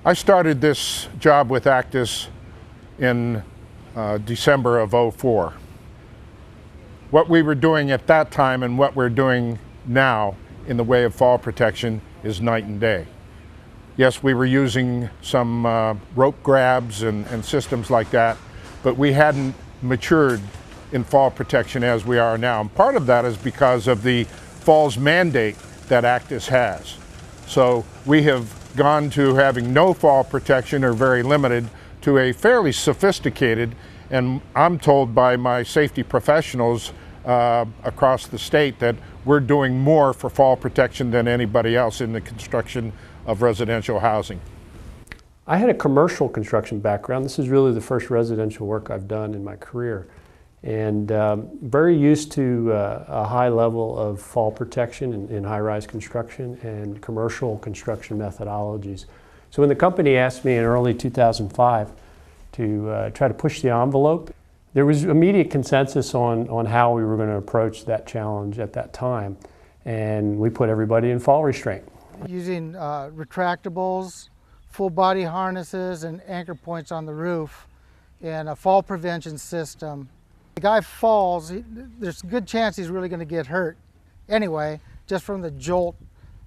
I started this job with Actus in December of '04. What we were doing at that time and what we're doing now in the way of fall protection is night and day. Yes, we were using some rope grabs and systems like that, but we hadn't matured in fall protection as we are now. And part of that is because of the falls mandate that Actus has. So we have gone to having no fall protection or very limited to a fairly sophisticated, and I'm told by my safety professionals across the state that we're doing more for fall protection than anybody else in the construction of residential housing. I had a commercial construction background. This is really the first residential work I've done in my career, and very used to a high level of fall protection in high-rise construction and commercial construction methodologies. So when the company asked me in early 2005 to try to push the envelope, there was immediate consensus on how we were going to approach that challenge at that time, and we put everybody in fall restraint. Using retractables, full body harnesses, and anchor points on the roof in a fall prevention system. The guy falls, there's a good chance he's really going to get hurt anyway, just from the jolt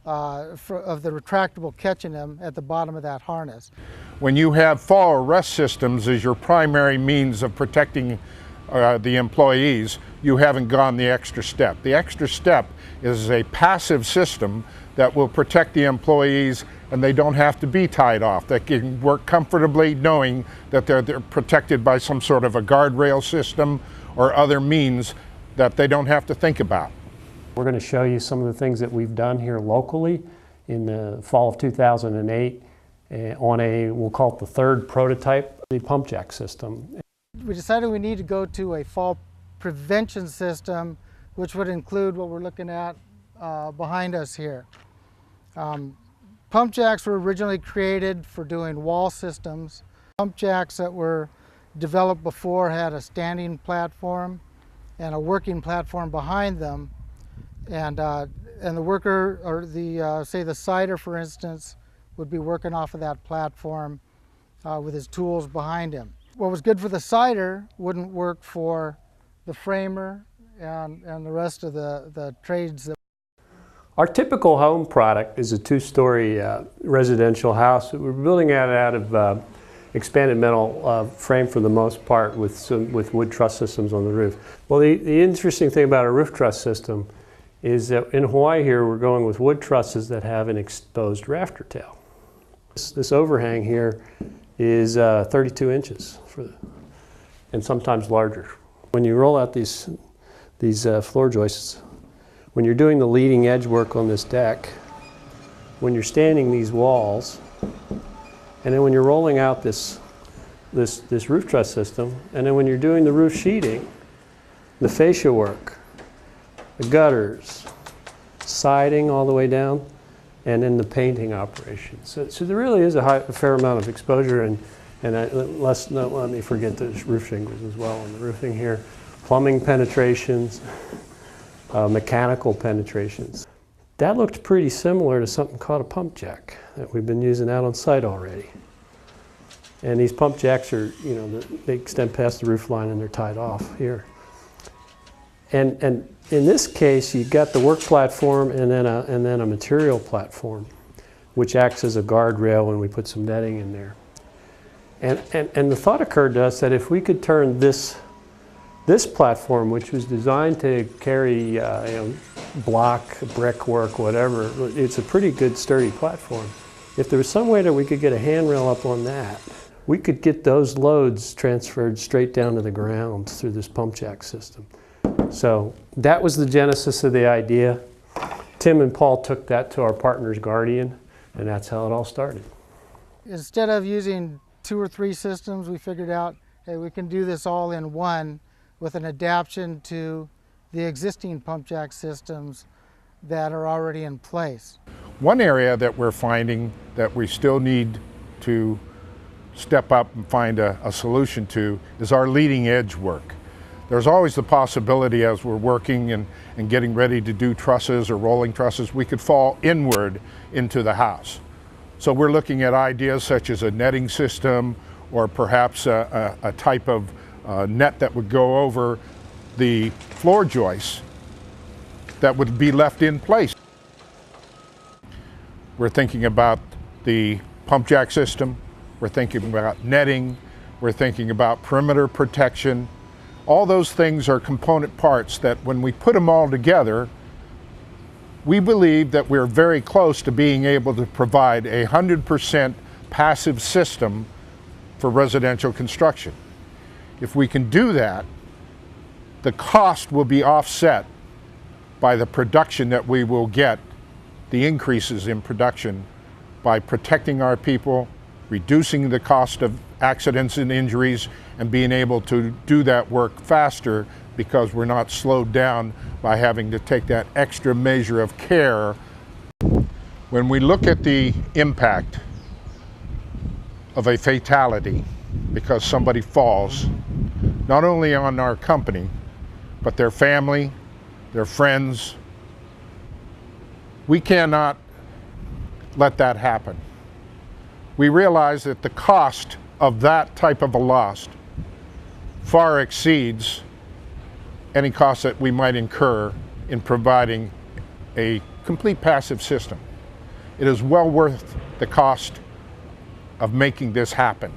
of the retractable catching him at the bottom of that harness. When you have fall arrest systems as your primary means of protecting the employees, you haven't gone the extra step. The extra step is a passive system that will protect the employees, and they don't have to be tied off. They can work comfortably knowing that they're protected by some sort of a guardrail system or other means that they don't have to think about. We're going to show you some of the things that we've done here locally in the fall of 2008 on we'll call it the third prototype, the pump jack system. We decided we need to go to a fall prevention system, which would include what we're looking at behind us here. Pump jacks were originally created for doing wall systems. Pump jacks that were developed before had a standing platform and a working platform behind them, and the worker, or the say the sider for instance, would be working off of that platform with his tools behind him. What was good for the sider wouldn't work for the framer and the rest of the trades. Our typical home product is a two-story residential house. We're building it out of expanded metal frame for the most part with wood truss systems on the roof. Well, the interesting thing about a roof truss system is that in Hawaii here we're going with wood trusses that have an exposed rafter tail. This overhang here is 32 inches and sometimes larger. When you roll out these floor joists, when you're doing the leading edge work on this deck, when you're standing these walls, and then when you're rolling out this roof truss system, and then when you're doing the roof sheeting, the fascia work, the gutters, siding all the way down, and then the painting operation. So there really is a fair amount of exposure, and let's not let me forget the roof shingles as well on the roofing here. Plumbing penetrations, mechanical penetrations. That looked pretty similar to something called a pump jack that we've been using out on site already. And these pump jacks are, they extend past the roof line and they're tied off here. And in this case, you've got the work platform and then a material platform, which acts as a guardrail when we put some netting in there. And the thought occurred to us that if we could turn this platform, which was designed to carry block, brickwork, whatever, it's a pretty good sturdy platform. If there was some way that we could get a handrail up on that, we could get those loads transferred straight down to the ground through this pump jack system. So that was the genesis of the idea. Tim and Paul took that to our partner's Guardian, and that's how it all started. Instead of using 2 or 3 systems, we figured out, hey, we can do this all in one with an adaptation to the existing pump jack systems that are already in place. One area that we're finding that we still need to step up and find a solution to is our leading edge work. There's always the possibility as we're working and getting ready to do trusses or rolling trusses, we could fall inward into the house. So we're looking at ideas such as a netting system, or perhaps a type of net that would go over the floor joists that would be left in place. We're thinking about the pump jack system, we're thinking about netting, we're thinking about perimeter protection. All those things are component parts that when we put them all together, we believe that we're very close to being able to provide 100% passive system for residential construction. If we can do that, the cost will be offset by the production that we will get, the increases in production, by protecting our people, reducing the cost of accidents and injuries, and being able to do that work faster because we're not slowed down by having to take that extra measure of care. When we look at the impact of a fatality because somebody falls, not only on our company, but their family, their friends, we cannot let that happen. We realize that the cost of that type of a loss far exceeds any cost that we might incur in providing a complete passive system. It is well worth the cost of making this happen.